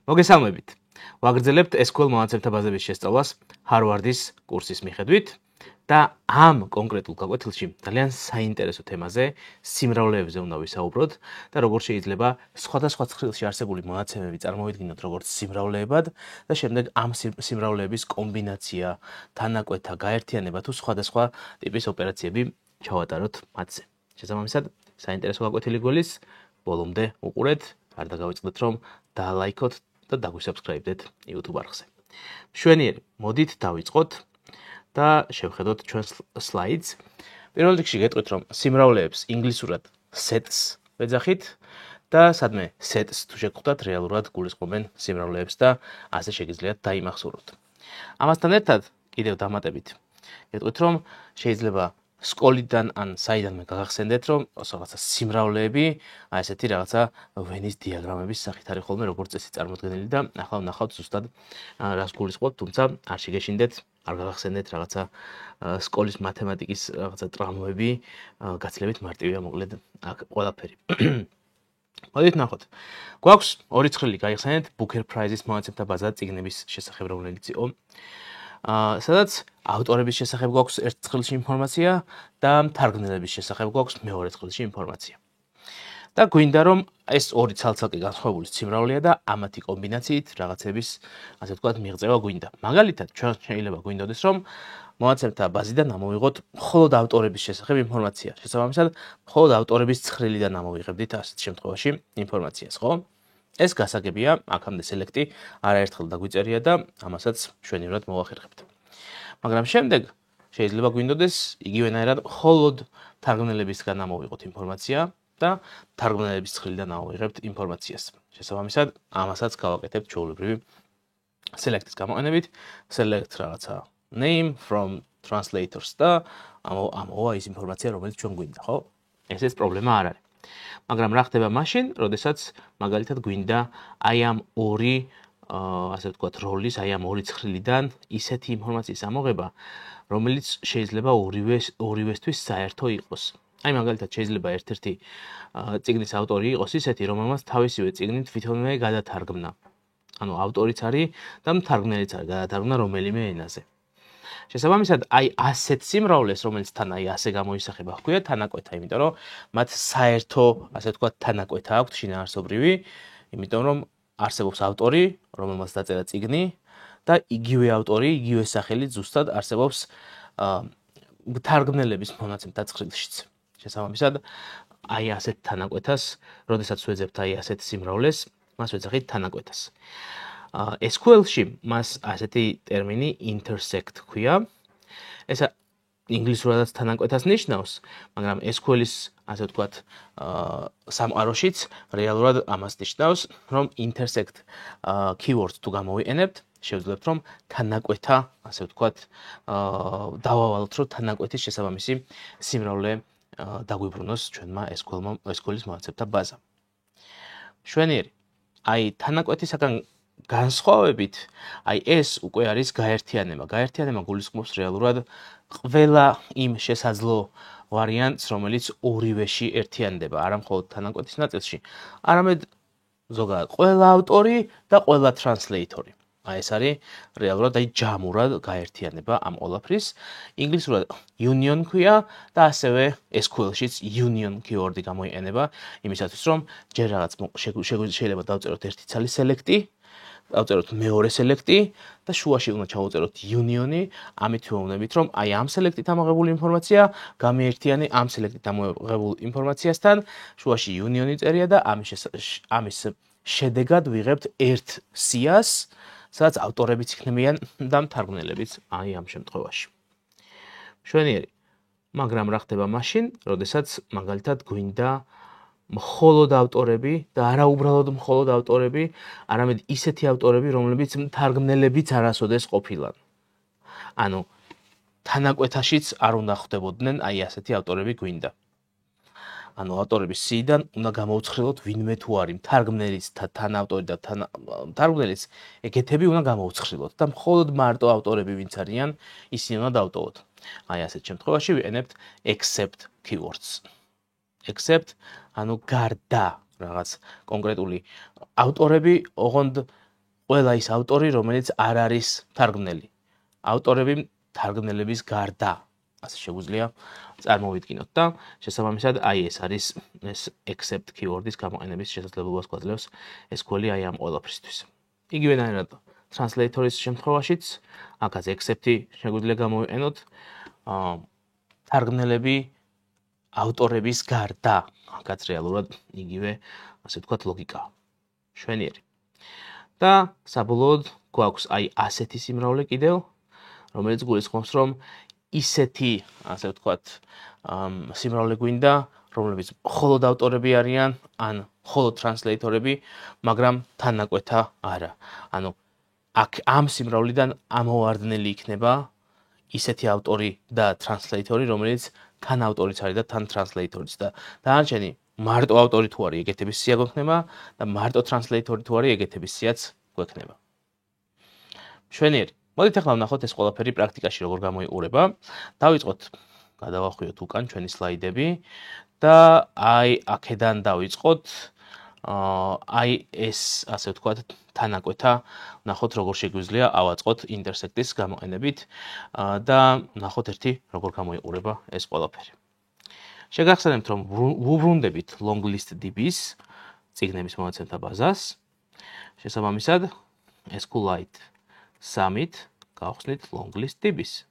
მოგესალმებით. ვაგრძელებთ SQL მონაცემთა ბაზების შესწავლას Harvard-ის კურსის მიხედვით და ამ კონკრეტულ გაკვეთილში ძალიან საინტერესო თემაზე, სიმრავლეებზე უნდა ვისაუბროთ და როგორ შეიძლება სხვადასხვა ცხრილში არსებული მონაცემები წარმოვიდგინოთ როგორც სიმრავლეებად და შემდეგ ამ სიმრავლეების კომბინაცია, თანაკვეთა, გაერთიანება თუ სხვადასხვა ტიპის ოპერაციები ჩავატაროთ მათზე. შესაბამისად, საინტერესო გაკვეთილი გველის, ბოლომდე უყურეთ, არ დაგავიწყდეთ რომ დაალაიქოთ და დაგვისაბსკრაიბდეთ YouTube არხზე. მშვენიერი, მოდით დავიწყოთ და შევხედოთ ჩვენს სლაიდს. პირველ რიგში გეტყვით რომ სიმრავლეებს ინგლისურად sets ვეძახით და სადმე sets თუ შეგხვდათ რეალურად გულისხმობენ სიმრავლეებს და ასე შეგიძლიათ დაიმახსოვროთ. ამასთან ერთად კიდევ დამატებით გეტყვით რომ შეიძლება სკოლიდან ან საიდანმე გაგახსენდეთ რომ რაღაცა სიმრავლეები აი ესეთი რაღაცა ვენის დიაგრამების სახით არის ხოლმე როგორც წესი წარმოდგენილი და ახლა ვნახავთ ზუსტად რას გულისხმობთ, თუმცა არ შეგეშინდეთ, არ გაგახსენდეთ რაღაცა სკოლის მათემატიკის რაღაცა ტრამვები, გაცილებით მარტივია მოკლედ აქ ყველაფერი. მოდით ნახოთ. გვაქვს ორი ცხრილი გაიხსენეთ Booker Prize-ის მონაცემთა ბაზა წიგნების შესახებ რომელიც იყო. სადაც ავტორების შესახებ გვაქვს ერთ ცხრილში ინფორმაცია და მთარგმნელების შესახებ გვაქვს მეორე ცხრილში ინფორმაცია. და გვინდა რომ ეს ორი ცალ-ცალკე განსხვავებული სიმრავლეა და ამათი კომბინაციით რაღაცების, ასე ვთქვათ, მიღწევა გვინდა. მაგალითად, ჩვენ შეიძლება გვინდოდეს რომ მონაცემთა ბაზიდან ამოვიღოთ მხოლოდ ავტორების შესახებ ინფორმაცია. შესაბამისად, მხოლოდ ავტორების ცხრილიდან ამოვიღებდით ასეთ შემთხვევაში ინფორმაციას, ხო? ეს გასაგებია, აქამდე სელექტი არაერთხელ დაგვიწერია და ამასაც მშვენივრად მოვახერხებთ. მაგრამ შემდეგ შეიძლება გვინდოდეს იგივენაირად მხოლოდ თარგმნელებისგან ამოვიღოთ ინფორმაცია და თარგმნელების ცხრილიდან ამოვიღებთ ინფორმაციას. შესაბამისად, ამასაც გავაკეთებთ ჩვეულებრივი სელექტის გამოყენებით, select რაღაცა name from translators და ამოვა ის ინფორმაცია, რომელიც ჩვენ გვინდა, ხო? ესეც პრობლემა არ არის. მაგრამ რა ხდება მაშინ, როდესაც მაგალითად გვინდა აი ამ ორი ასე ვთქვათ როლის, აი ამ ორი ცხრილიდან ისეთი ინფორმაციის ამოღება, რომელიც შეიძლება ორივესთვის საერთო იყოს. აი მაგალითად შეიძლება ერთ-ერთი წიგნის ავტორი იყოს ისეთი, რომელმაც თავისივე წიგნი თვითონვე გადათარგმნა. ანუ ავტორიც არის და მთარგმნელიც არის გადათარგმნა რომელიმე ენაზე. შესაბამისად, აი ასეთ სიმრავლეს, რომელიც თან აი ასე გამოისახება, ჰქვია თანაკვეთა, იმიტომ რომ მათ საერთო, ასე ვთქვათ, თანაკვეთა აქვთ შინაარსობრივი, იმიტომ რომ არსებობს ავტორი, რომელმაც დაწერა წიგნი და იგივე ავტორი, იგივე სახელით ზუსტად არსებობს თარგმნელების მონაცემთა ცხრილშიც. შესაბამისად, აი ასეთ თანაკვეთას, როდესაც ვეძებთ აი ასეთ სიმრავლეს, მას ვეძახით თანაკვეთას. SQL-ში მას ასეთი ტერმინი intersect ჰქვია. ეს ინგლისურადაც თანაკვეთას ნიშნავს, მაგრამ SQL-ის, ასე ვთქვათ, სამყაროშიც რეალურად ამას ნიშნავს, რომ intersect keyword თუ გამოვიყენებთ, შევძლებთ რომ თანაკვეთა, ასე ვთქვათ, დავავალოთ, რომ თანაკვეთის შესაბამისი სიმრავლე დაგვიბრუნოს ჩვენმა SQL-ის მონაცემთა ბაზამ. მშვენიერი. აი თანაკვეთისაგან განსხვავებით, აი ეს უკვე არის გაერთიანება. გაერთიანება გულისხმობს რეალურად ყველა იმ შესაძლო ვარიანტს, რომელიც ორივეში ერთიანდება, არა მხოლოდ თანაკვეთის ნაწილში, არამედ ზოგადად ყველა ავტორი და ყველა ტრანსლეიტორი. აი ეს არის რეალურად აი ჯამურად გაერთიანება ამ ყველაფრის. ინგლისურად union ქვია და ასევე SQL-შიც union keyword-ი გამოიყენება იმისათვის, რომ ჯერ რაღაც შეიძლება დავწეროთ ერთი ცალი სელექტი, დავწეროთ მეორე სელექტი და შუაში უნდა ჩავუწეროთ union-ი, ამით ვეუბნებით, რომ აი ამ სელექტით ამოღებული ინფორმაცია გამიერთიანი ამ სელექტით ამოღებულ ინფორმაციასთან, შუაში union-ი წერია და ამის შედეგად ვიღებთ ერთ სიას, სადაც ავტორებიც იქნებიან და მთარგმნელებიც აი ამ შემთხვევაში. მშვენიერი. მაგრამ რა ხდება მაშინ, როდესაც მაგალითად გვინდა მხოლოდ ავტორები და არა უბრალოდ მხოლოდ ავტორები, არამედ ისეთი ავტორები, რომლებიც მთარგმნელებიც არასოდეს ყოფილან. ანუ თანაკვეთაშიც არ უნდა ხვდებოდნენ აი ასეთი ავტორები გვინდა. ანუ ავტორების სიიდან უნდა გამოვცხრილოთ ვინმე თუ არის მთარგმნელის თანავტორი და მთარგმნელის ეგეთები უნდა გამოვცხრილოთ და მხოლოდ მარტო ავტორები ვინც არიან, ისინი უნდა დავტოვოთ. აი ასეთ შემთხვევაში ვიყენებთ except keywords. except ანუ გარდა რაღაც კონკრეტული ავტორები, ოღონდ ყველა ის ავტორი, რომელიც არ არის თარგმნელი. ავტორები თარგმნელების გარდა. ასე შეგვიძლია წარმოვიდგინოთ და შესაბამისად აი ეს არის ეს except keyword-ის გამოყენების შესაძლებლობას გვაძლევს SQL-ი აი ამ ყველაფრისთვის. იგივენაირად translator-ის შემთხვევაშიც აქაც except-ი შეგვიძლია გამოვიყენოთ თარგმნელები ავტორების გარდა. აქაც რეალურად იგივე ასე ვთქვათ ლოგიკაა. შვენიერი. და საბოლოოდ გვაქვს აი ასეთი სიმრავლე კიდევ, რომელიც გულისხმობს, რომ ისეთი, ასე ვთქვათ, სიმრავლე გვინდა, რომლებიც მხოლოდ ავტორები არიან, ან მხოლოდ ტრანსლეიტორები, მაგრამ თანაკვეთა არა. ანუ აქ ამ სიმრავლიდან ამოვარდნელი იქნება ისეთი ავტორი და ტრანსლეიტორი, რომელიც თან ავტორიც არის და თან ტრანსლეიტორიც და დანარჩენი მარტო ავტორი თუ არის, ეგეთების სია გვექნება და მარტო ტრანსლეიტორი თუ არის, ეგეთების სიაც გვექნება. შვენიერი. მოდით ახლა ვნახოთ ეს ყველაფერი პრაქტიკაში როგორ გამოიყურება. დავიწყოთ, გადავახვიოთ უკან ჩვენი სლაიდები და აი აქედან დავიწყოთ აი ეს ასე ვთქვათ თანაკვეთა ვნახოთ როგორ შეგვიძლია ავაწყოთ intersect-ის გამოყენებით და ვნახოთ ერთი როგორ გამოიყურება ეს ყველაფერი. შეგახსენებთ, რომ ვუბრუნდებით long list DB-ს წიგნების მონაცემთა ბაზას. შესაბამისად SQLite 3-ით გავხსნით long list DB-ს.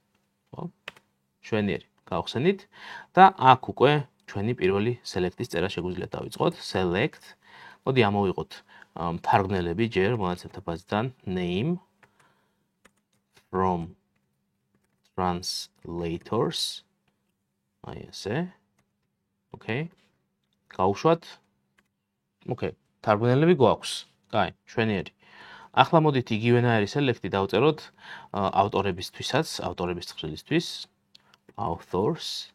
შვენიერი, გავხსენით და აქ უკვე ჩვენი პირველი select-ის წერა შეგვიძლია დავიწყოთ. select. მოდი ამოვიღოთ თარგმნელები ჯერ მონაცემთა ბაზიდან name from translators. აი ესე. Okay. გავუშვათ. Okay, თარგმნელები გვაქვს. კაი, შვენიერი. ახლა მოდით იგივენაირი select-ი დავწეროთ ავტორებისთვისაც, ავტორების ცხრილისთვის. authors.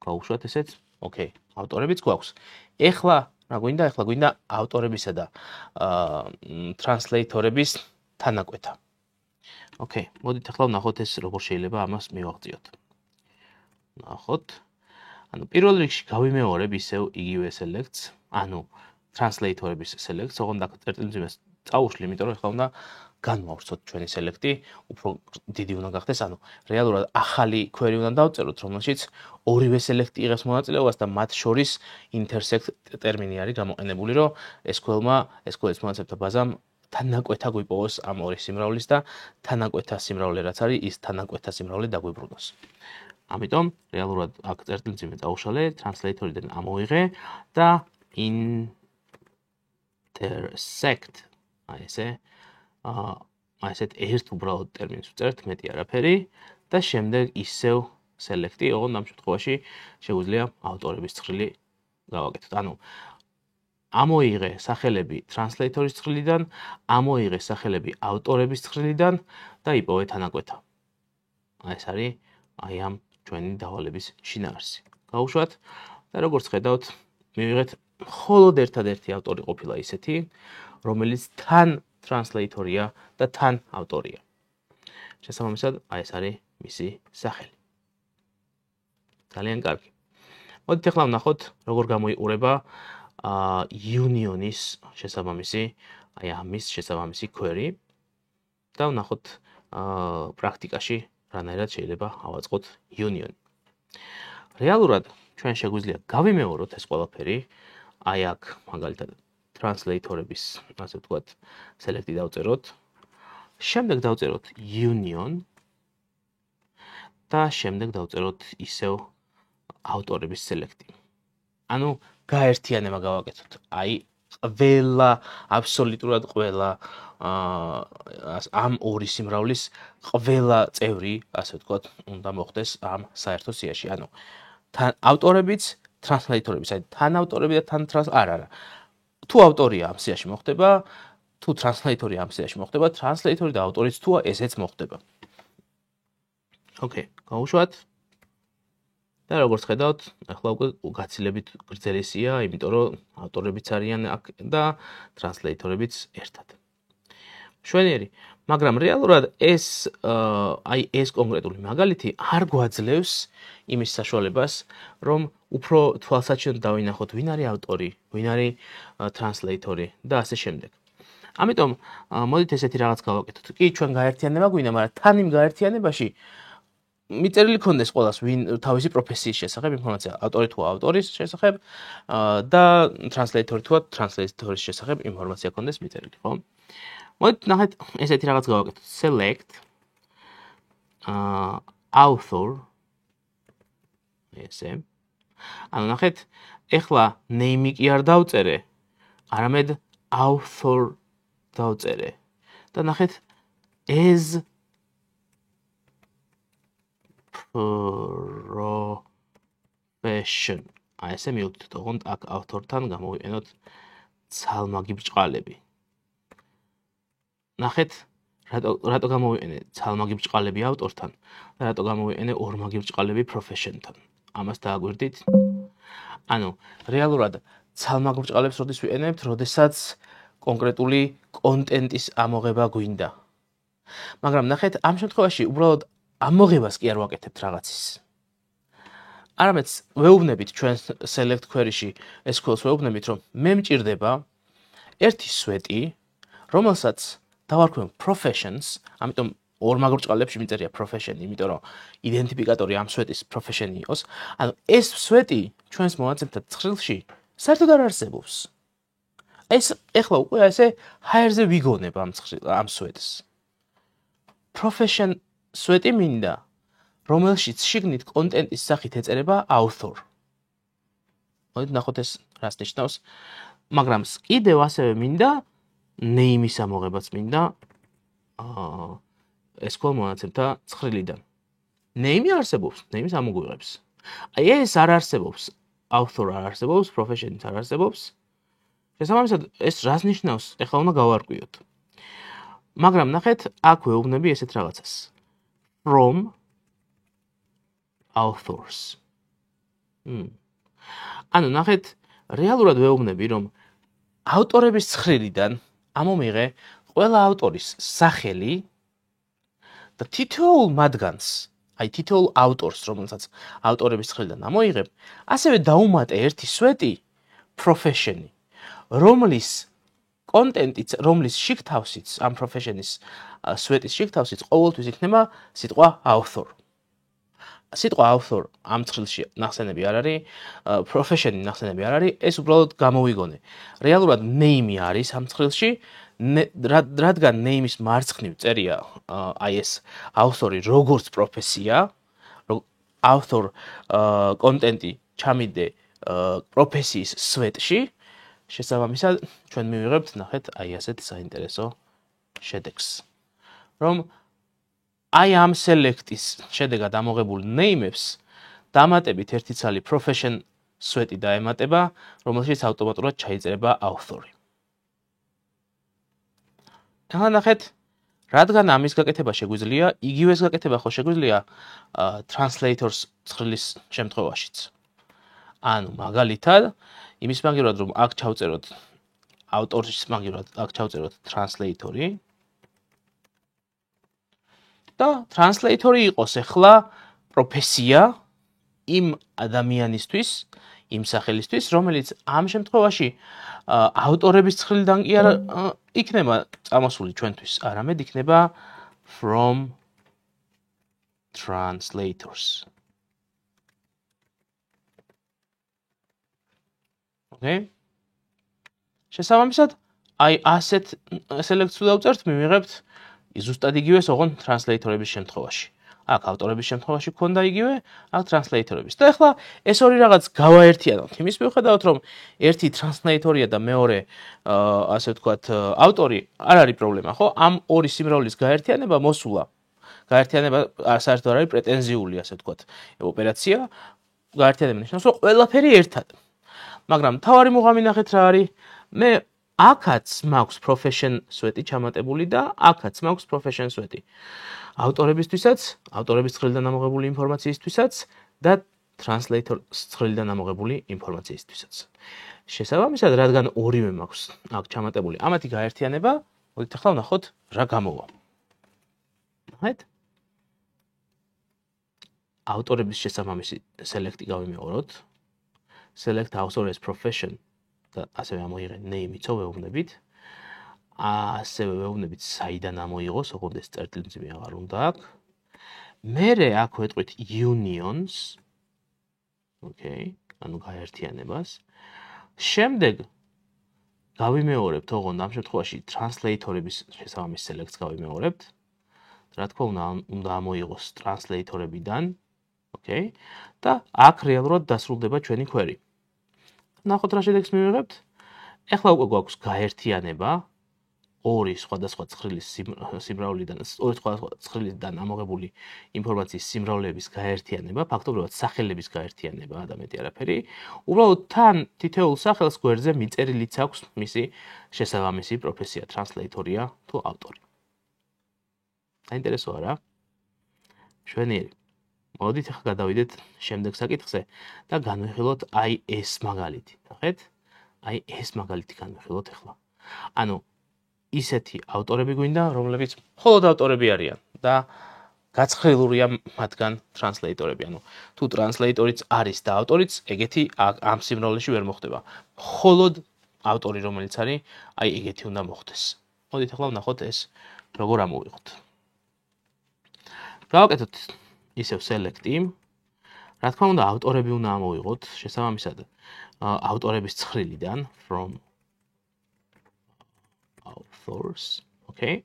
გავუშვათ ესეც. Okay, ავტორებიც გვაქვს. ეხლა რა გვინდა? ეხლა გვინდა ავტორებისა და ტრანსლეიტორების თანაკვეთა. Okay, მოდით ახლა ვნახოთ ეს როგორ შეიძლება ამას მივაღწიოთ. ვნახოთ. ანუ პირველ რიგში გავიმეორებ ისევ იგივე select-ს, ანუ ტრანსლეიტორების select-ს, ოღონდ აქ წერტილმძიმეს წაუშვი, იმიტომ რომ ეხლა უნდა განვავრცოთ ჩვენი select-ი, უფრო დიდი უნდა გახდეს, ანუ რეალურად ახალი query უნდა დავწეროთ, რომელშიც ორივე select-ი იღებს მონაწილეობას და მათ შორის intersect ტერმინი არის გამოყენებული, რომ SQL-ის მონაცემთა ბაზამ თანაკვეთა გვიპოვოს ამ ორი სიმრავლის და თანაკვეთა სიმრავლე რაც არის, ის თანაკვეთა სიმრავლე დაგვიბრუნოს. ამიტომ რეალურად აქ წერტილმძიმე წაუშალე, translator-დან ამოვიღე და intersect აი ესე ასეთ ერთ უბრალოდ ტერმინს ვწერთ, მეტი არაფერი და შემდეგ ისევ select-ი, ოღონდ ამ შემთხვევაში შეგვიძლია ავტორების ცხრილი გავაკეთოთ. ანუ ამოიღე სახელები translator-ის ცხრილიდან, ამოიღე სახელები ავტორების ცხრილიდან და იპოვე თანაკვეთა. ეს არის აი ამ ჩვენი დავალების შინაარსი. გავუშვათ და როგორც ხედავთ, მივიღეთ მხოლოდ ერთადერთი ავტორი ყოფილა ისეთი, რომელიც თან ტრანსლეიტორია და თან ავტორია. შესაბამისად, აი ეს არის მისი სახელი. ძალიან კარგი. მოდით ახლა ვნახოთ, როგორ გამოიყურება union-ის შესაბამისი, აი ამის შესაბამისი query და ვნახოთ პრაქტიკაში რანაირად შეიძლება ავაწყოთ union. რეალურად ჩვენ შეგვიძლია გავიმეოროთ ეს ყველაფერი, აი აქ მაგალითად translator-ების, ასე ვთქვათ, select-ი დავწეროთ. შემდეგ დავწეროთ union და შემდეგ დავწეროთ ისევ ავტორების select-ი. ანუ გაერთიანება გავაკეთოთ. აი ყველა, აბსოლუტურად ყველა ამ ორი სიმრავლის ყველა წევრი, ასე ვთქვათ, უნდა მოხდეს ამ საერთო სიაში. ანუ თან ავტორებიც, ტრანსლეიტორებიც, აი თან ავტორები და თან არა. თუ ავტორია ამ სიაში მოხდება, თუ ტრანსლეიტორი ამ სიაში მოხდება, ტრანსლეიტორი და ავტორიც თუა ესეც მოხდება. Okay, გავუშვათ. და როგორც ხედავთ, ახლა უკვე გაცილებით გრძელი სია, იმიტომ რომ ავტორებიც არიან აქ და ტრანსლეიტორებიც ერთად. შვენიერი, მაგრამ რეალურად ეს აი ეს კონკრეტული მაგალითი არ გვაძლევს იმის საშუალებას, რომ უფრო თვალსაჩინოდ დავინახოთ, ვინ არის ავტორი, ვინ არის ტრანსლეიტორი და ასე შემდეგ. ამიტომ მოდით ესეთი რაღაც გავაკეთოთ. კი, ჩვენ გაერთიანება გვინდა, მაგრამ თან იმ გაერთიანებაში მიწერილი ქონდეს ყველას ვინ თავისი პროფესიის შესახებ ინფორმაცია, ავტორი თუ ავტორის შესახებ და ტრანსლეიტორი თუ ტრანსლეიტორის შესახებ ინფორმაცია ქონდეს მიწერილი, ხო? მოდით ნახეთ ესეთი რაღაც გავაკეთოთ. Select author ესე. ანუ ნახეთ, ეხლა name კი არ დავწერე, არამედ author დავწერე. და ნახეთ as profession. აი ესე მივხვდით, ოღონდ აქ ავტორთან გამოვიყენოთ ცალმაგი ბრჭყალები. ნახეთ, რატო გამოვიყენე ცალმაგი ბრჭყალები ავტორთან და რატო გამოვიყენე ორმაგი ბრჭყალები profession-თან. ამას დააგვირდით. ანუ რეალურად ცალმაგ ბრჭყალებს როდის ვიყენებთ, როდესაც კონკრეტული კონტენტის ამოღება გვინდა. მაგრამ ნახეთ, ამ შემთხვევაში უბრალოდ ამოღებას კი არ ვაკეთებთ რაღაცის. არამედ ვეუბნებით ჩვენ select query-ში SQL-ს ვეუბნებით, რომ მე მჭირდება ერთი სვეტი, რომელსაც დავარქვენ professions, ამიტომ ორმაგ ბრჭყალებში მიწერია profession, იმიტომ რომ იდენტიფიკატორი ამ სვეტის profession-ი იყოს. ანუ ეს სვეტი ჩვენს მონაცემთა ცხრილში საერთოდ არ არსებობს. ეს ეხლა უკვე ესე higher-ზე ვიგონებ ამ სვეტს. Profession სვეტი მინდა, რომელშიც შიგნით კონტენტის სახით ეწერება author. მოდით ნახოთ ეს რას ნიშნავს. მაგრამ კიდევ ასევე მინდა name-ის ამოღებაც მინდა SQL მონაცემთა ცხრილიდან. Name არსებობს, name-ის ამოგვიღებს. აი ეს არ არსებობს, author არ არსებობს, profession-იც არ არსებობს. შესაბამისად, ეს რას ნიშნავს? ეხლა უნდა გავარკვიოთ. მაგრამ ნახეთ, აქ ვეუბნები ესეთ რაღაცას. From authors. ანუ ნახეთ, რეალურად ვეუბნები, რომ ავტორების ცხრილიდან ამომიღე ყველა ავტორის სახელი და თითოეულ მათგანს, აი თითოეულ ავტორს, რომელსაც ავტორების ცხრილიდან ამოიღებ, ასევე დაუმატე ერთი სვეტი profession-ი, რომლის კონტენტიც, რომლის შიგთავსიც, ამ profession-ის სვეტის შიგთავსიც ყოველთვის იქნება სიტყვა author. სიტყვა author ამ ცხრილში ნახსენები არ არის, profession-ი ნახსენები არ არის, ეს უბრალოდ გამოვიგონე. რეალურად name-ი არის ამ ცხრილში, რადგან name-ის მარცხნივ წერია აი ეს author-ი როგორც პროფესია, author კონტენტი ჩამიდე პროფესიის სვეტში, შესაბამისად ჩვენ მივიღებთ, ნახეთ, აი ასეთ საინტერესო შედეგს. რომ აი ამ select-ის შედეგად ამოღებულ name-ებს დამატებით ერთი ცალი profession სვეტი დაემატება, რომელშიც ავტომატურად ჩაიწერება author-ი. ახლა ნახეთ, რადგან ამის გაკეთება შეგვიძლია, იგივეს გაკეთება ხო შეგვიძლია translators ცხრილის შემთხვევაშიც. ანუ მაგალითად, იმის მაგივრად რომ აქ ჩავწეროთ ავტორის მაგივრად აქ ჩავწეროთ translator-ი და translator-ი იყოს ახლა პროფესია იმ ადამიანისთვის, იმ სახელისთვის, რომელიც ამ შემთხვევაში ავტორების ცხრილიდან კი არ იქნება წამოსული ჩვენთვის, არამედ იქნება from translators. Okay? შესაბამისად, აი ასეთ select-ს დავწერთ, მივიღებთ ზუსტად იგივეს, ოღონდ translator-ების შემთხვევაში. აქ ავტორების შემთხვევაში გქონდა იგივე, აქ translator-ების. და ახლა ეს ორი რაღაც გავაერთიანოთ. იმის მიუხედავად, რომ ერთი translator-ია და მეორე, ასე ვთქვათ, ავტორი, არ არის პრობლემა, ხო? ამ ორი სიმრავლის გაერთიანება მოსულა. გაერთიანება საერთოდ არ არის პრეტენზიული, ასე ვთქვათ, ოპერაცია. გაერთიანება ნიშნავს, რომ ყველაფერი ერთად. მაგრამ თავარი მუღამი ნახეთ რა არის? მე აქაც მაქვს profession სვეტი ჩამატებული და აქაც მაქვს profession სვეტი. ავტორებისთვისაც, ავტორების ცხრილიდან ამოღებული ინფორმაციისთვისაც და translator ცხრილიდან ამოღებული ინფორმაციისთვისაც. შესაბამისად, რადგან ორივე მაქვს აქ ჩამატებული, ამათი გაერთიანება, მოდით ახლა ვნახოთ რა გამოვა. ნახეთ? ავტორების შესაბამისი select-ი გავიმეოროთ. Select author as profession და ასევე ამოიღე name-იც ვეუბნებით. ასევე ვეუბნებით საიდან ამოიღოს, ოღონდ ეს წერტილმძიმე აღარ უნდა აქ. მერე აქ ვეტყვით unions, okay, ანუ გაერთიანებას. შემდეგ გავიმეორებთ, ოღონდ ამ შემთხვევაში ტრანსლეიტორების შესაბამის სელექტს გავიმეორებთ. რა თქმა უნდა ამოიღოს ტრანსლეიტორებიდან, okay, და აქ რეალურად დასრულდება ჩვენი query. ნახოთ რა შედეგს მივიღებთ. ეხლა უკვე გვაქვს გაერთიანება ორი სხვადასხვა ცხრილის სიმრავლიდან, ორი სხვადასხვა ცხრილიდან ამოღებული ინფორმაციის სიმრავლეების გაერთიანება, ფაქტობრივად სახელების გაერთიანება და მეტი არაფერი. უბრალოდ თან თითოეულ სახელს გვერდზე მიწერილიც აქვს მისი შესაბამისი პროფესია, ტრანსლეიტორია თუ ავტორი. საინტერესოა რა? შვენიერი. მოდით ახლა გადავიდეთ შემდეგ საკითხზე და განვიხილოთ აი ეს მაგალითი. ნახეთ? აი ეს მაგალითი განვიხილოთ ახლა. ანუ ისეთი ავტორები გვინდა, რომლებიც მხოლოდ ავტორები არიან და გაცხრილურია მათგან ტრანსლეიტორები. ანუ თუ ტრანსლეიტორიც არის და ავტორიც, ეგეთი ამ სიმრავლეში ვერ მოხდება. მხოლოდ ავტორი რომელიც არის, აი ეგეთი უნდა მოხდეს. მოდით ახლა ვნახოთ ეს როგორ ამოვიღოთ. გავაკეთოთ ისევ select-ი. რა თქმა უნდა, ავტორები უნდა ამოვიღოთ შესაბამისად ავტორების ცხრილიდან from authors, okay?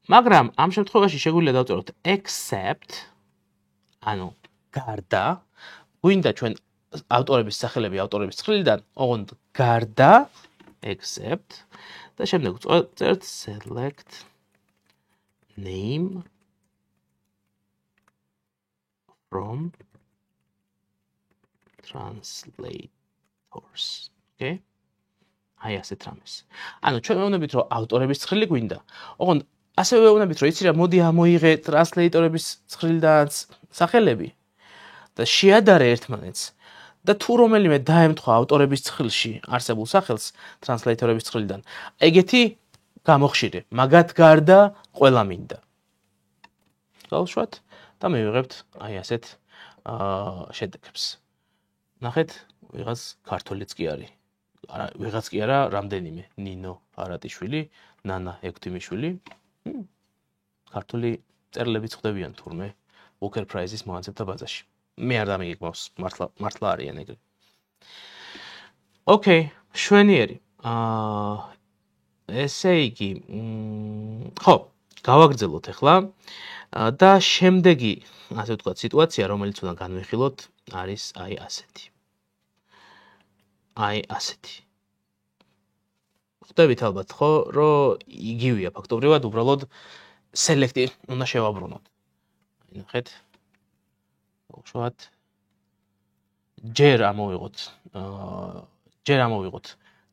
მაგრამ ამ შემთხვევაში შეგვიძლია დავწეროთ except, ანუ გარდა, გვინდა ჩვენ ავტორების სახელები ავტორების ცხრილიდან, ოღონდ გარდა except და შემდეგ ვწერთ select name from translators, okay? აი ასეთ რამეს. ანუ ჩვენ ვეუბნებით, რომ ავტორების ცხრილი გვინდა. ოღონდ ასევე ვეუბნებით, რომ იცი რა, მოდი ამოიღე ტრანსლეიტორების ცხრილიდან სახელები და შეადარე ერთმანეთს და თუ რომელიმე დაემთხვა ავტორების ცხრილში არსებულ სახელს ტრანსლეიტორების ცხრილიდან, ეგეთი გამოხშირე, მაგათ გარდა ყველა მინდა. გავუშვათ და მივიღებთ აი ასეთ შედეგებს. ნახეთ, ვიღაც ქართველიც კი არის. ვიღაც კი არა, რამდენიმე, ნინო არატიშვილი, ნანა ექვთიმიშვილი. ქართული წერილები წხდებიან თურმე Booker Prize-ის მონაცემთა ბაზაში. მე არ დამიგეგმავს, მართლა არიან ეგრე. Okay, შვენიერი. ესე იგი, ხო, გავაგრძელოთ ახლა და შემდეგი, ასე ვთქვათ, სიტუაცია, რომელიც უნდა განვიხილოთ, არის აი ასეთი. აი ასეთი. ხვდებით ალბათ, ხო, რომ იგივეა ფაქტობრივად, უბრალოდ select-ი უნდა შევაბრუნოთ. ნახეთ. უშუალოდ ჯერ ამოვიღოთ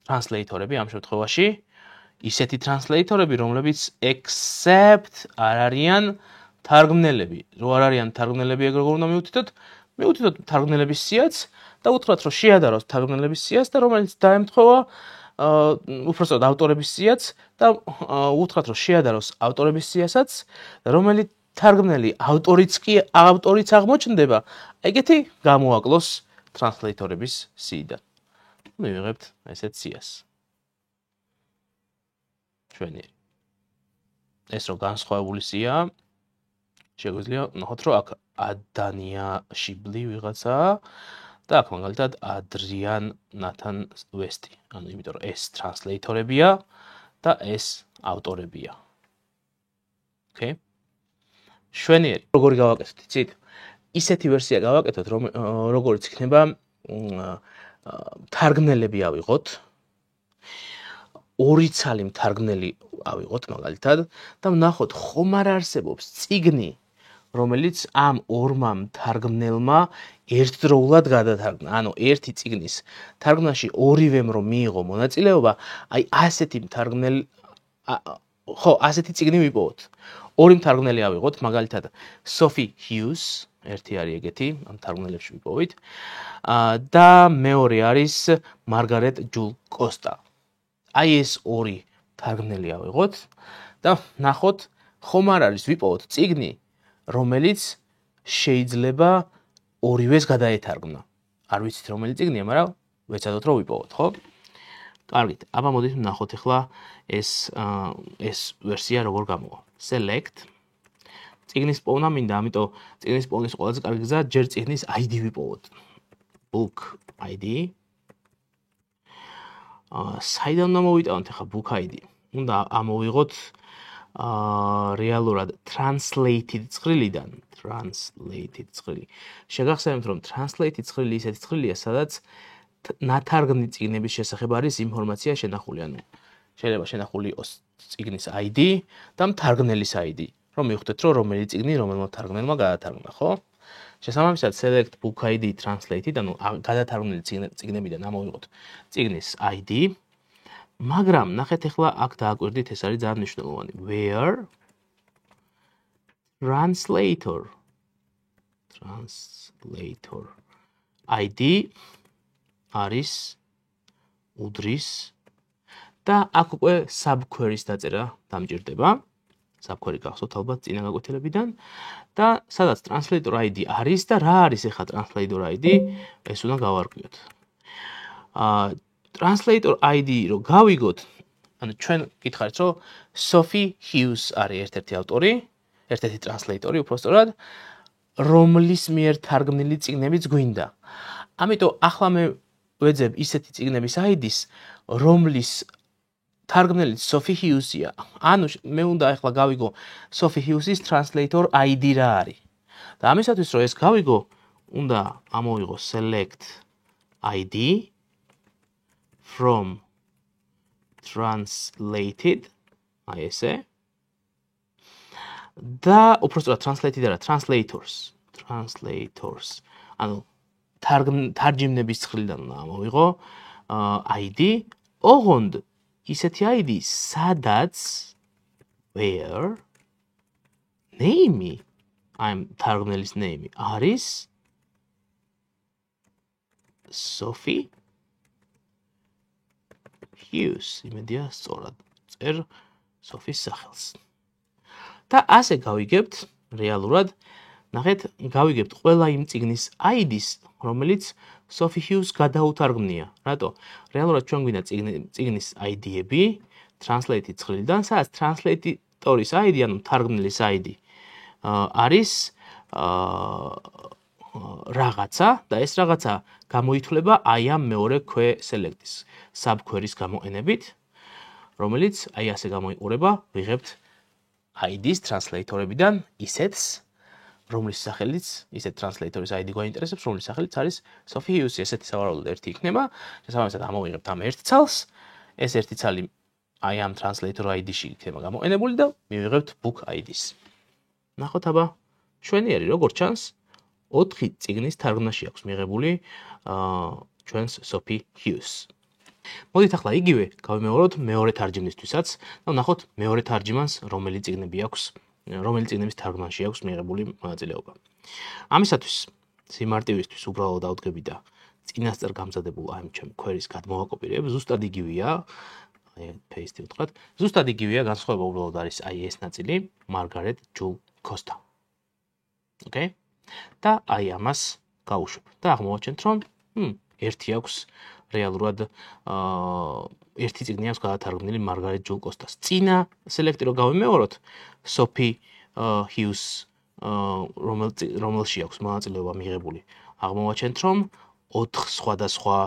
ტრანსლეიტორები ამ შემთხვევაში, ისეთი ტრანსლეიტორები, რომლებიც except არ არიან თარგმნელები. რო არ არიან თარგმნელები, ეგ როგორ უნდა მივუთითოთ? მივუთითოთ თარგმნელების სიაც და უთხრათ, რომ შეადაროს თარგმნელების სიას და რომელიც დაემთხვევა უпростоოდ ავტორების სიაც და უთხრათ, რომ შეადაროს ავტორების სიასაც, რომელიც თარგმნელი ავტორიც აღმოჩნდება, ეგეთი გამოაკლოს ტრანსლეიტორების სიიდან. მივიღებთ ესეთ სიას. შვენიერი. ეს რო განსხვავებული სია, შეგვიძლია ნახოთ, რომ აქ ადანია შიბლი ვიღაცა და აქ მაგალითად ადრიან ნათან ვესტი. ანუ იმიტომ რომ ეს ტრანსლეიტორებია და ეს ავტორებია. Okay? შვენიერი. როგორი გავაკეთოთ, იცით? ისეთი ვერსია გავაკეთოთ, როგორც იქნება თარგმნელები ავიღოთ. ორი ცალი მთარგმნელი ავიღოთ მაგალითად და ვნახოთ, ხომ არ არსებობს წიგნი, რომელიც ამ ორმა მთარგმნელმა ერთდროულად გადათარგმნა. ანუ ერთი წიგნის თარგმნაში ორივემ რომ მიიღო მონაწილეობა, აი ასეთი მთარგმნელი ხო, ასეთი წიგნი ვიპოვოთ. ორი მთარგმნელი ავიღოთ, მაგალითად Sophie Hughes, ერთი არის ეგეთი, ამ მთარგმნელებში ვიპოვით. და მეორე არის Margaret Jewel Costa. აი ეს ორი თარგმნელი ავიღოთ და ნახოთ, ხომ არ არის ვიპოვოთ წიგნი, რომელიც შეიძლება ორივეს გადაეთარგმნა. არ ვიცით რომელი წიგნია, მაგრამ ვეცადოთ რომ ვიპოვოთ, ხო? კარგით, აბა მოდით ვნახოთ ახლა ეს ვერსია როგორ გამოვა. Select წიგნის პოვნა მინდა, ამიტომ წიგნის პოვნის ყველაზე კარგი გზა ჯერ წიგნის ID ვიპოვოთ. Book ID. საიდან უნდა მოვიტანოთ ახლა book ID? უნდა ამოვიღოთ რეალურად translated ცხრილიდან. Translated ცხრილი. შეგახსენებთ, რომ translated ცხრილი ისეთი ცხრილია, სადაც ნათარგმნი წიგნების შესახებ არის ინფორმაცია შენახული, ანუ შეიძლება შენახული იყოს წიგნის ID და მთარგმნელის ID, რომ მივხვდეთ, რომ რომელი წიგნი რომელმა მთარგმნელმა გადათარგმნა, ხო? შესაბამისად, select book ID translated, ანუ გადათარგმნილი წიგნებიდან ამოვიღოთ წიგნის ID, მაგრამ ნახეთ ახლა აქ დააკვირდით, ეს არის ძალიან მნიშვნელოვანი. Where translator ID არის უდრის და აქ უკვე subquery-ს დაწერა დამჭირდება. Subquery გახსოვთ ალბათ წინა გაკვეთილებიდან და სადაც translator ID არის და რა არის ახლა translator ID, ეს უნდა გავარკვიოთ. Translator ID რო გავიგოთ, ანუ ჩვენ გითხარით, რომ Sophie Hughes არის ერთ-ერთი ავტორი, ერთ-ერთი translator-ი უпростоრად, რომლის მიერ თარგმნილი წიგნებიც გვინდა. ამიტომ ახლა მე ვეძებ ისეთი წიგნების ID-ს, რომლის თარგმნელიც Sophie Hughes-ია. ანუ მე უნდა ახლა გავიგო Sophie Hughes-ის translator ID რა არის. და ამისათვის რომ ეს გავიგო, უნდა ამოვიღო select ID from translated, აი ესე. და უпростоრად translated არა, translators. ანუ თარგმნების ცხრილიდან უნდა ამოვიღო ID, ოღონდ ისეთი ID, სადაც where name, I'm თარგმნელის name არის Sophie Hughes. იმედია სწორად წერ Sophie-ს სახელს. და ასე გავიგებთ რეალურად, ნახეთ, გავიგებთ ყველა იმ წიგნის ID-ს, რომელიც Sophie Hughes გადაუთარგმნია. რატო? რეალურად ჩვენ გვინდა წიგნის ID-ები translated ცხრილიდან, სადაც translator-ის ID, ანუ თარგმნელის ID არის რაღაცა და ეს რაღაცა გამოითვლება აი ამ მეორე ქვე select-ის subquery-ს გამოყენებით, რომელიც აი ასე გამოიყურება, ვიღებთ ID-ს translator-ებიდან ისეთს, რომლის სახელიც, ისეთ translator-ის ID გვაინტერესებს, რომლის სახელიც არის Sophie Hughes, ესეთი სავარაუდოდ ერთი იქნება. შესაბამისად ამოვიღებთ ამ ერთ ცალს, ეს ერთი ცალი აი ამ translator ID-ში იქნება გამოყენებული და მივიღებთ book ID-ს. ნახოთ აბა, შვენიერი როგორც ჩანს, 4 წიგნის თარგმნაში აქვს მიღებული ჩვენს Sophie Hughes. მოდით ახლა იგივე გავიმეოროთ მეორე თარჯიმნისთვისაც და ვნახოთ მეორე თარჯიმანს რომელი წიგნები აქვს, რომელი წიგნების თარგმანში აქვს მიღებული მონაწილეობა. ამისათვის სიმარტივისთვის უბრალოდ ავდგები და წინასწარ გამზადებულ აი ჩემ query-ს გადმოვაკოპირებ, ზუსტად იგივეა, აი paste ვთქვათ, ზუსტად იგივეა, განსხვავება უბრალოდ არის აი ეს ნაწილი, Margaret Jewel Costa. Okay? და აი ამას გავუშვებ და აღმოვაჩენთ, რომ ერთი აქვს რეალურად ერთი წიგნი აქვს გადათარგმნილი Margaret Jewel Costa-ს. წინა select-ი რო გავიმეოროთ, Sophie Hughes რომელში აქვს მონაწილეობა მიღებული. აღმოვაჩენთ, რომ 4 სხვადასხვა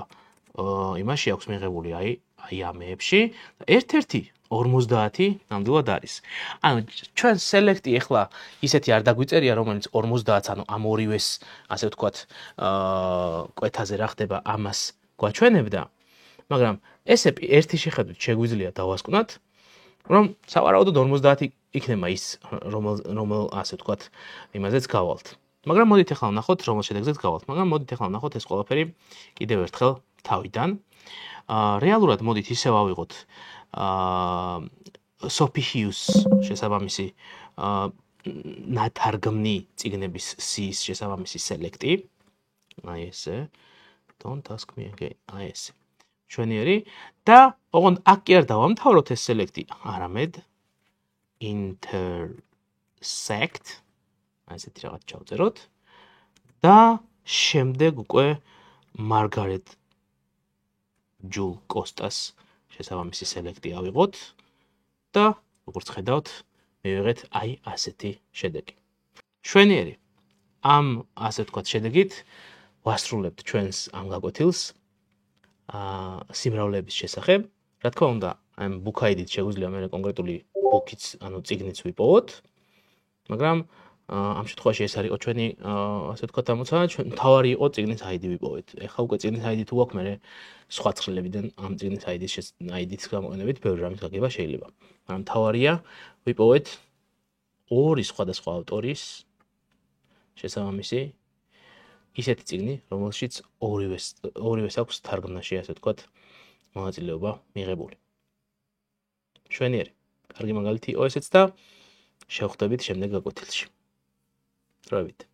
იმაში აქვს მიღებული აი ამეებში და ერთ-ერთი 50 ნამდვილად არის. ანუ ჩვენ select-ი ახლა ისეთი არ დაგვიწერია, რომელიც 50, ანუ ამ ორივეს, ასე ვთქვათ, კვეთაზე რა ხდება, ამას გვაჩვენებდა, მაგრამ ესე ერთი შეხედვით შეგვიძლია დავასკვნათ, რომ სავარაუდოდ 50 იქნება ის, რომელ ასე ვთქვათ, იმაზეც გავალთ. მაგრამ მოდით ახლა ვნახოთ, რომელ შედეგზეც გავალთ, მაგრამ მოდით ახლა ვნახოთ ეს ყველაფერი კიდევ ერთხელ თავიდან. რეალურად მოდით ისევ ავიღოთ Sophie Hughes შესაბამისი ნათარგმნი წიგნების სიის შესაბამისი select-ი. აი ესე. Don't ask me again. აი ესე. შვენიერი და ოღონდ აქ კი არ დავამთავროთ ეს select-ი, არამედ intersect. აი ესეთი რაღაც ჩავწეროთ და შემდეგ უკვე Margaret Jewel Costa-ს შესაბამისი სელექტი ავიღოთ და როგორც ხედავთ, მივიღეთ აი ასეთი შედეგი. შვენიერი. ამ ასე ვთქვათ შედეგით ვასრულებთ ჩვენს ამ გაკვეთილს სიმრავლეების შესახებ. რა თქმა უნდა, ამ book-id-ით შეგვიძლია მე კონკრეტული book-იც, ანუ წიგნიც ვიპოვოთ, მაგრამ ამ შემთხვევაში ეს არ იყო ჩვენი ასე ვთქვათ ამოცანა, ჩვენ თავარი იყო წიგნის ID ვიპოვეთ. ეხლა უკვე წიგნის ID თუ გვაქვს, მე სხვა ცხრილებიდან ამ წიგნის ID-ს გამოყენებით ბევრი რამის გაგება შეიძლება. მაგრამ თავარია ვიპოვეთ ორი სხვადასხვა ავტორის შესაბამისი ისეთი წიგნი, რომელშიც ორივეს აქვს თარგმნაში, ასე ვთქვათ, მონაწილეობა მიღებული. შვენიერი. კარგი მაგალითი იყო ესეც და შევხვდებით შემდეგ გაკვეთილში. დროებით.